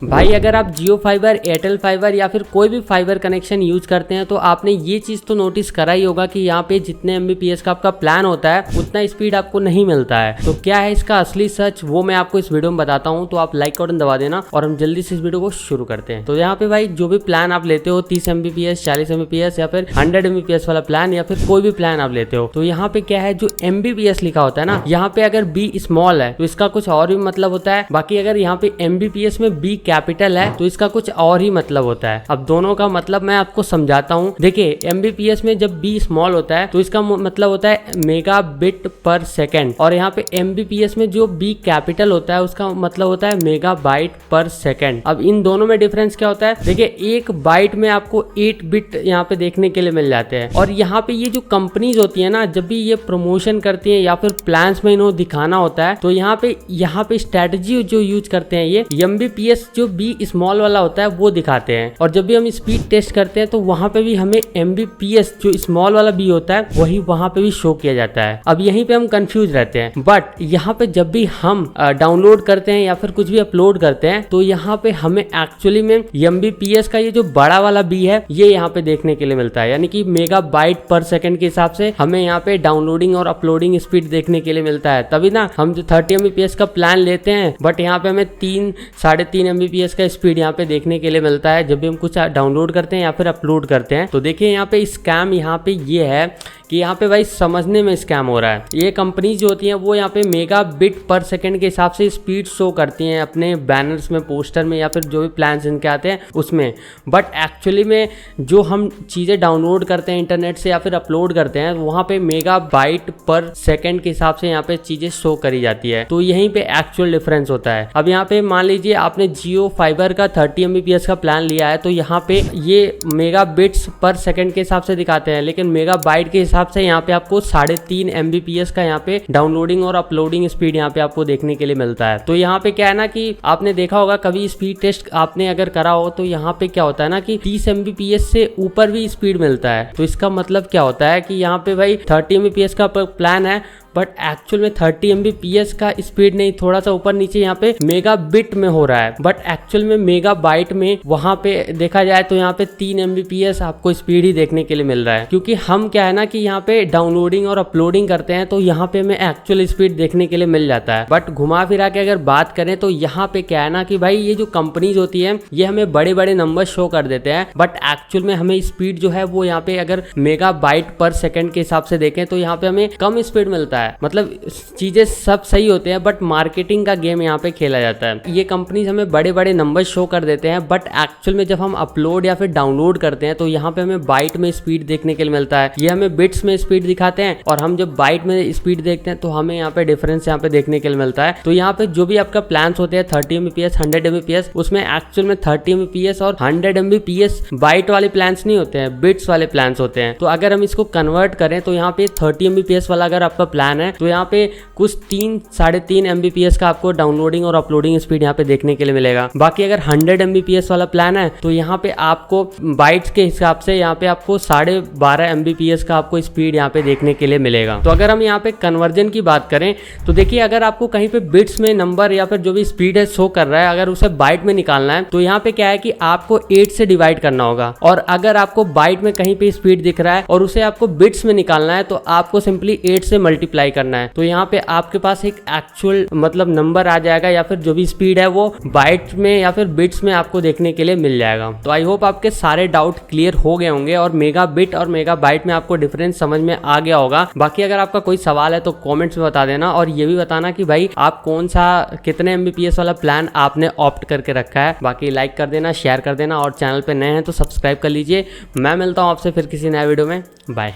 भाई अगर आप जियो फाइबर, एयरटेल फाइबर या फिर कोई भी फाइबर कनेक्शन यूज करते हैं तो आपने ये चीज़ तो नोटिस करा ही होगा कि यहाँ पे जितने एमबीपीएस का आपका प्लान होता है उतना स्पीड आपको नहीं मिलता है। तो क्या है इसका असली सच, वो मैं आपको इस वीडियो में बताता हूँ। तो आप लाइक का बटन दबा देना और हम जल्दी से इस वीडियो को शुरू करते हैं। तो यहाँ पे भाई जो भी प्लान आप लेते हो 30 एमबीपीएस, 40 एमबीपीएस या फिर 100 एमबीपीएस वाला प्लान या फिर कोई भी प्लान आप लेते हो, तो यहाँ पे क्या है जो एमबीपीएस लिखा होता है ना, यहाँ पे अगर बी स्मॉल है तो इसका कुछ और भी मतलब होता है। बाकी अगर यहाँ पे एमबीपीएस में बी कैपिटल है तो इसका कुछ और ही मतलब होता है। अब दोनों का मतलब मैं आपको समझाता हूँ। देखिए एमबीपीएस में जब बी स्मॉल होता है तो इसका मतलब होता है मेगा बिट पर सेकेंड, और यहाँ पे एमबीपीएस में जो बी कैपिटल होता है उसका मतलब होता है मेगा बाइट पर सेकेंड। अब इन दोनों में डिफरेंस क्या होता है? देखिए एक बाइट में आपको 8 बिट यहाँ पे देखने के लिए मिल जाते हैं। और यहाँ पे ये जो कंपनीज होती है ना, जब भी ये प्रमोशन करती है या फिर प्लान्स में इन्होंने दिखाना होता है तो यहाँ पे स्ट्रेटजी जो यूज करते हैं ये एमबीपीएस जो बी स्मॉल वाला होता है वो दिखाते हैं। और जब भी हम स्पीड टेस्ट करते हैं तो वहां पे भी हमें एमबीपीएस जो स्मॉल वाला बी होता है वही वहां पे भी शो किया जाता है। अब यहीं पे हम कंफ्यूज रहते हैं। बट यहाँ पे जब भी हम डाउनलोड करते हैं या फिर कुछ भी अपलोड करते हैं तो यहाँ पे हमें एक्चुअली में एमबीपीएस का ये जो बड़ा वाला बी है ये यहाँ पे देखने के लिए मिलता है, यानी कि मेगा बाइट पर सेकेंड के हिसाब से हमें यहाँ पे डाउनलोडिंग और अपलोडिंग स्पीड देखने के लिए मिलता है। तभी ना हम जो 30 एमबीपीएस का प्लान लेते हैं बट यहाँ पे हमें 3-3.5 एमबीपीएस का स्पीड यहाँ पे देखने के लिए मिलता है जब भी हम कुछ डाउनलोड करते हैं या फिर अपलोड करते हैं। तो देखिए यहाँ पे स्कैम यहाँ पे ये है कि यहाँ पे भाई समझने में स्कैम हो रहा है। ये कंपनी जो होती हैं वो यहाँ पे मेगा बिट पर सेकंड के हिसाब से स्पीड शो करती हैं अपने बैनर्स में, पोस्टर में या फिर जो भी प्लान्स इनके आते हैं उसमें। बट एक्चुअली में जो हम चीज़ें डाउनलोड करते हैं इंटरनेट से या फिर अपलोड करते हैं वहाँ पे मेगा बाइट पर सेकेंड के हिसाब से यहाँ पे चीज़ें शो करी जाती है। तो यहीं पे एक्चुअल डिफरेंस होता है। अब यहाँ पे मान लीजिए आपने जियो फाइबर का 30 एमबीपीएस का प्लान लिया है तो यहाँ पे ये मेगा बिट्स पर सेकेंड के हिसाब से दिखाते हैं, लेकिन मेगा बाइट के हिसाब से यहाँ पे आपको 3.5 एमबीपीएस का यहाँ पे डाउनलोडिंग और अपलोडिंग स्पीड यहाँ पे आपको देखने के लिए मिलता है। तो यहाँ पे क्या है ना कि आपने देखा होगा कभी स्पीड टेस्ट आपने अगर करा हो तो यहाँ पे क्या होता है ना कि 30 एमबीपीएस से ऊपर भी स्पीड मिलता है। तो इसका मतलब क्या होता है कि यहाँ पे भाई 30 एमबीपीएस का प्लान है बट एक्चुअल में 30 एमबीपीएस का स्पीड नहीं, थोड़ा सा ऊपर नीचे यहाँ पे मेगा बिट में हो रहा है। बट एक्चुअल में मेगा बाइट में वहां पे देखा जाए तो यहाँ पे 3 एमबीपीएस आपको स्पीड ही देखने के लिए मिल रहा है। क्योंकि हम क्या है ना कि यहाँ पे डाउनलोडिंग और अपलोडिंग करते हैं तो यहाँ पे हमें एक्चुअल स्पीड देखने के लिए मिल जाता है। बट घुमा फिरा के अगर बात करें तो यहाँ पे क्या है ना कि भाई ये जो कंपनीज होती है ये हमें बड़े बड़े नंबर शो कर देते हैं बट एक्चुअल में हमें स्पीड जो है वो यहाँ पे अगर मेगा बाइट पर सेकेंड के हिसाब से देखें तो यहाँ पे हमें कम स्पीड मिलता है। मतलब चीजें सब सही होते हैं बट मार्केटिंग का गेम यहाँ पे खेला जाता है। ये कंपनीज हमें बड़े बड़े नंबर शो कर देते हैं बट एक्चुअल में जब हम अपलोड या फिर डाउनलोड करते हैं तो यहाँ पे हमें बाइट में स्पीड देखने के लिए मिलता है। ये हमें बिट्स में स्पीड दिखाते हैं और हम जब बाइट में स्पीड देखते हैं तो हमें यहाँ पे डिफरेंस यहाँ पे देखने के लिए मिलता है। तो यहाँ पे जो भी आपका प्लान होते हैं 30 एमबीपीएस, 100 एमबीपीएस, उसमें एक्चुअल में 30 एमबीपीएस और 100 एमबीपीएस बाइट वाले प्लान्स नहीं होते हैं, बिट्स वाले प्लान्स होते हैं। तो अगर हम इसको कन्वर्ट करें तो यहाँ पे 30 एमबीपीएस वाला अगर आपका प्लान है तो यहाँ पे कुछ 3-3.5 एमबीपीएस का आपको डाउनलोडिंग और अपलोडिंग स्पीड यहाँ पे देखने के लिए मिलेगा। बाकी अगर 100 एमबीपीएस वाला प्लान है तो यहाँ पे आपको बाइट्स के हिसाब से यहाँ पे आपको 12.5 एमबीपीएस का आपको स्पीड यहाँ पे देखने के लिए मिलेगा। तो अगर हम यहाँ पे कन्वर्जन की बात करें तो देखिए अगर आपको कहीं पे बिट्स में नंबर या फिर जो भी स्पीड है शो कर रहा है अगर उसे बाइट में निकालना है तो यहाँ पे क्या है कि आपको 8 से डिवाइड करना होगा। और अगर आपको बाइट में कहीं पे स्पीड दिख रहा है और उसे आपको बिट्स में निकालना है तो आपको सिंपली 8 से मल्टीप्लाई करना है। तो यहाँ पे आपके पास एक एक्चुअल मतलब नंबर आ जाएगा या फिर जो भी स्पीड है वो बाइट में या फिर बिट्स में आपको देखने के लिए मिल जाएगा। तो आई होप आपके सारे डाउट क्लियर हो गए होंगे और मेगा बिट और मेगा बाइट में आपको डिफरेंस समझ में आ गया होगा। बाकी अगर आपका कोई सवाल है तो कमेंट्स में बता देना और ये भी बताना कि भाई आप कौन सा कितने एमबीपीएस वाला प्लान आपने ऑप्ट करके रखा है। बाकी लाइक कर देना, शेयर कर देना और चैनल पे नए हैं तो सब्सक्राइब कर लीजिए। मैं मिलता हूँ आपसे फिर किसी नए वीडियो में। बाय।